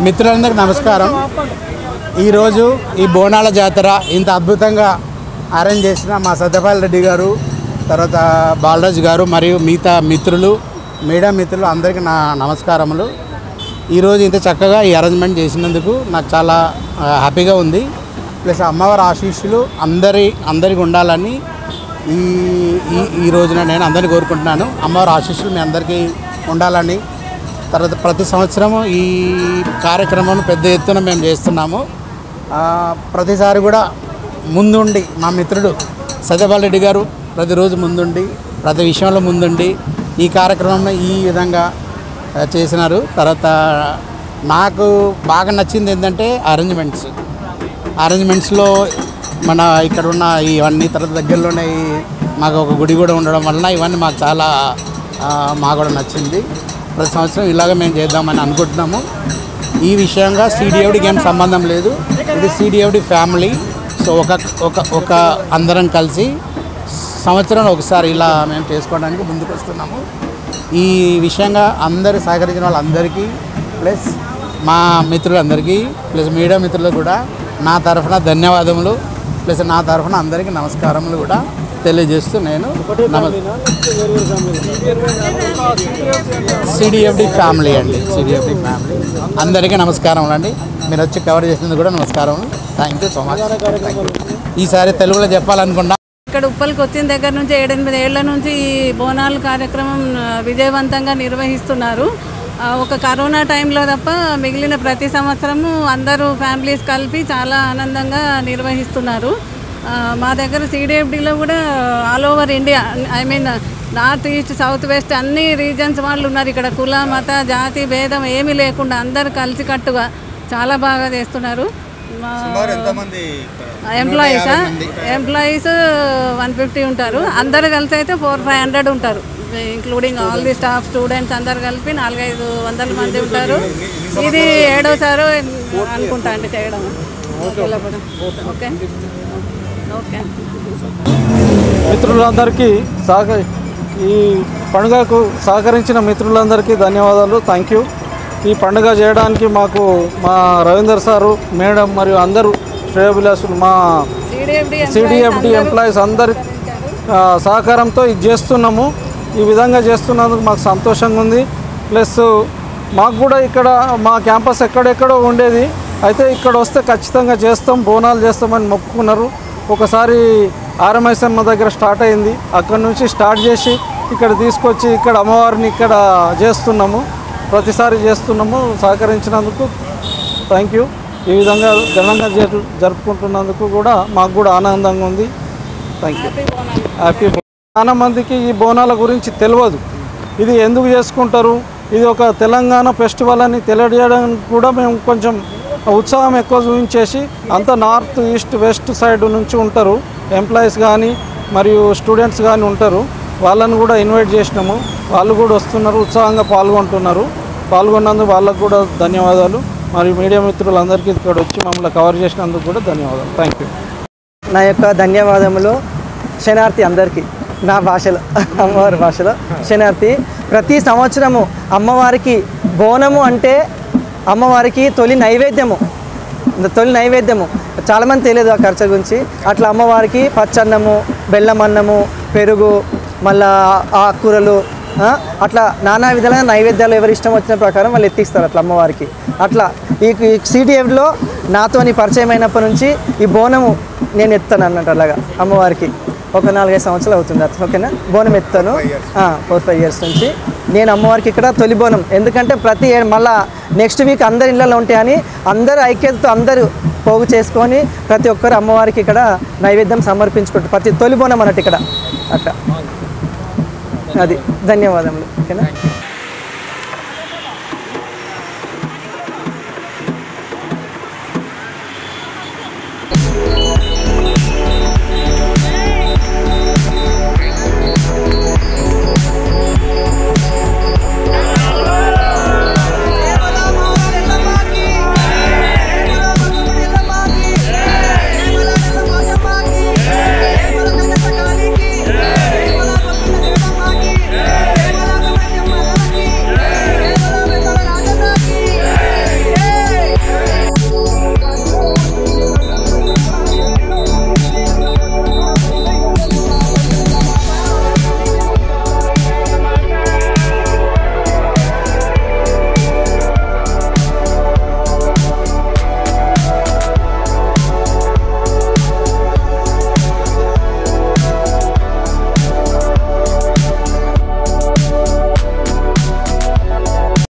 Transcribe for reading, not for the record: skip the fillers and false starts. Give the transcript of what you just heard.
మిత్రులందరికీ నమస్కారం. ఈరోజు ఈ బోనాల జాతర ఇంత అద్భుతంగా అరేంజ్ చేసిన మా సత్యపాల్ రెడ్డి గారు, తర్వాత బాలరాజు గారు మరియు మిగతా మిత్రులు, మీడియా మిత్రులు అందరికీ నా నమస్కారములు. ఈరోజు ఇంత చక్కగా ఈ అరేంజ్మెంట్ చేసినందుకు నాకు చాలా హ్యాపీగా ఉంది. ప్లస్ అమ్మవారి ఆశీస్సులు అందరికి ఉండాలని ఈ రోజున నేను అందరినీ కోరుకుంటున్నాను. అమ్మవారి ఆశీస్సులు మీ అందరికీ ఉండాలని. తర్వాత ప్రతి సంవత్సరము ఈ కార్యక్రమం పెద్ద ఎత్తున మేము చేస్తున్నాము. ప్రతిసారి కూడా ముందుండి మా మిత్రుడు సత్యపాల్ రెడ్డి గారు ప్రతిరోజు ముందుండి ప్రతి విషయంలో ముందుండి ఈ కార్యక్రమం ఈ విధంగా చేసినారు. తర్వాత నాకు బాగా నచ్చింది ఏంటంటే అరేంజ్మెంట్స్లో మన ఇక్కడ ఉన్న ఇవన్నీ తర్వాత దగ్గరలోనే మాకు ఒక గుడి కూడా ఉండడం వలన ఇవన్నీ మాకు చాలా కూడా నచ్చింది. ప్రతి సంవత్సరం ఇలాగ మేము చేద్దామని అనుకుంటున్నాము. ఈ విషయంగా సిడిఎఫ్డికి ఏం సంబంధం లేదు, ఇది సిడిఎఫ్డి ఫ్యామిలీ. సో ఒక అందరం కలిసి సంవత్సరం ఒకసారి ఇలా మేము చేసుకోవడానికి ముందుకు వస్తున్నాము. ఈ విషయంగా అందరు సహకరించిన వాళ్ళందరికీ ప్లస్ మా మిత్రులందరికీ ప్లస్ మీడియా మిత్రులకు కూడా నా తరఫున ధన్యవాదములు, ప్లస్ నా తరఫున అందరికీ నమస్కారములు కూడా తెలియజేస్తూ నేను సిడిఎఫ్డి ఫ్యామిలీ అండి, సిడిఎఫ్డి ఫ్యామిలీ అందరికీ నమస్కారం అండి. మీరు వచ్చి కవర్ చేసినందుకు కూడా నమస్కారం. Thank you so much. ఈసారి తెలుగులో చెప్పాలనుకున్నా. ఇక్కడ ఉప్పల్కి వచ్చిన దగ్గర నుంచి 7-8 ఏళ్ల నుంచి ఈ బోనాల కార్యక్రమం విజయవంతంగా నిర్వహిస్తున్నారు. ఒక కరోనా టైంలో తప్ప మిగిలిన ప్రతి సంవత్సరము అందరూ ఫ్యామిలీస్ కలిపి చాలా ఆనందంగా నిర్వహిస్తున్నారు. మా దగ్గర సిడిఎఫ్డిలో కూడా all over India, I mean north east south west అన్ని రీజన్స్ వాళ్ళు ఉన్నారు. ఇక్కడ కుల మత జాతి భేదం ఏమీ లేకుండా అందరు కలిసికట్టుగా చాలా బాగా చేస్తున్నారు. ఎంప్లాయీస్ 150 ఉంటారు. అందరు కలిసి అయితే 400-500 ఉంటారు, including all the staff, students అందరు కలిపి 400-500 మంది ఉంటారు. ఇది 7వసారి అనుకుంటా అండి చేయడం. Okay okay. మిత్రులందరికీ ఈ పండుగకు సహకరించిన మిత్రులందరికీ ధన్యవాదాలు, థ్యాంక్ యూ. ఈ పండుగ చేయడానికి మాకు మా రవీందర్ సారు, మేడం మరియు అందరూ శ్రేయోభిలాషులు మా సిడిఎఫ్డి ఎంప్లాయీస్ అందరి సహకారంతో ఇది చేస్తున్నాము. ఈ విధంగా చేస్తున్నందుకు మాకు సంతోషంగా ఉంది. ప్లస్ మాకు కూడా ఇక్కడ మా క్యాంపస్ ఎక్కడెక్కడో ఉండేది, అయితే ఇక్కడ వస్తే ఖచ్చితంగా చేస్తాం, బోనాలు చేస్తామని మొక్కుకున్నారు. ఒకసారి ఆర్ఎంఎస్ఎం దగ్గర స్టార్ట్ అయింది, అక్కడ నుంచి స్టార్ట్ చేసి ఇక్కడ తీసుకొచ్చి ఇక్కడ అమ్మవారిని ఇక్కడ చేస్తున్నాము, ప్రతిసారి చేస్తున్నాము. సహకరించినందుకు థ్యాంక్ యూ. ఈ విధంగా ఘనంగా జరుపుకుంటున్నందుకు కూడా మాకు కూడా ఆనందంగా ఉంది. Thank you. హ్యాపీ. చాలా మందికి ఈ బోనాల గురించి తెలియదు, ఇది ఎందుకు చేసుకుంటారు, ఇది ఒక తెలంగాణ ఫెస్టివల్ అని తెలియజేయడానికి కూడా మేము కొంచెం ఉత్సాహం ఎక్కువ చూపించేసి అంతా నార్త్ ఈస్ట్ వెస్ట్ సైడ్ నుంచి ఉంటారు, ఎంప్లాయీస్ కానీ మరియు స్టూడెంట్స్ కానీ ఉంటారు. వాళ్ళని కూడా ఇన్వైట్ చేసినాము, వాళ్ళు కూడా వస్తున్నారు, ఉత్సాహంగా పాల్గొన్నందుకు వాళ్ళకు కూడా ధన్యవాదాలు. మరియు మీడియా మిత్రులందరికీ ఇక్కడ వచ్చి మమ్మల్ని కవర్ చేసినందుకు కూడా ధన్యవాదాలు. Thank you. నా యొక్క ధన్యవాదములు శనార్థి అందరికీ, నా భాషలో అమ్మవారి భాషలో శనార్థి. ప్రతి సంవత్సరము అమ్మవారికి బోనము అంటే అమ్మవారికి తొలి నైవేద్యము చాలామంది తెలియదు ఆ ఖర్చు గురించి. అట్లా అమ్మవారికి పచ్చన్నము, బెల్లం అన్నము, పెరుగు, మళ్ళా ఆకుకూరలు, అట్లా నానా విధాలుగా నైవేద్యాలు ఎవరి ఇష్టం వచ్చిన ప్రకారం వాళ్ళు ఎత్తిస్తారు అట్లా అమ్మవారికి. అట్లా ఈ సిడిఎఫ్లో నాతోని పరిచయం అయినప్పటి నుంచి ఈ బోనము నేను ఎత్తాను అన్నట్టు అలాగా అమ్మవారికి. ఒక 4-5 సంవత్సరాలు అవుతుంది అట్లా. ఓకేనా, బోనం ఎత్తాను 4-5 ఇయర్స్ నుంచి నేను అమ్మవారికి ఇక్కడ తొలి బోనం. ఎందుకంటే ప్రతి మళ్ళీ నెక్స్ట్ వీక్ అందరి ఇళ్ళలో ఉంటాయని అందరూ ఐక్యతతో అందరూ పోగు చేసుకొని ప్రతి ఒక్కరు అమ్మవారికి ఇక్కడ నైవేద్యం సమర్పించుకుంటారు. ప్రతి తొలి బోనం అన్నట్టు ఇక్కడ అట్లా. అది ధన్యవాదములు. ఓకేనా.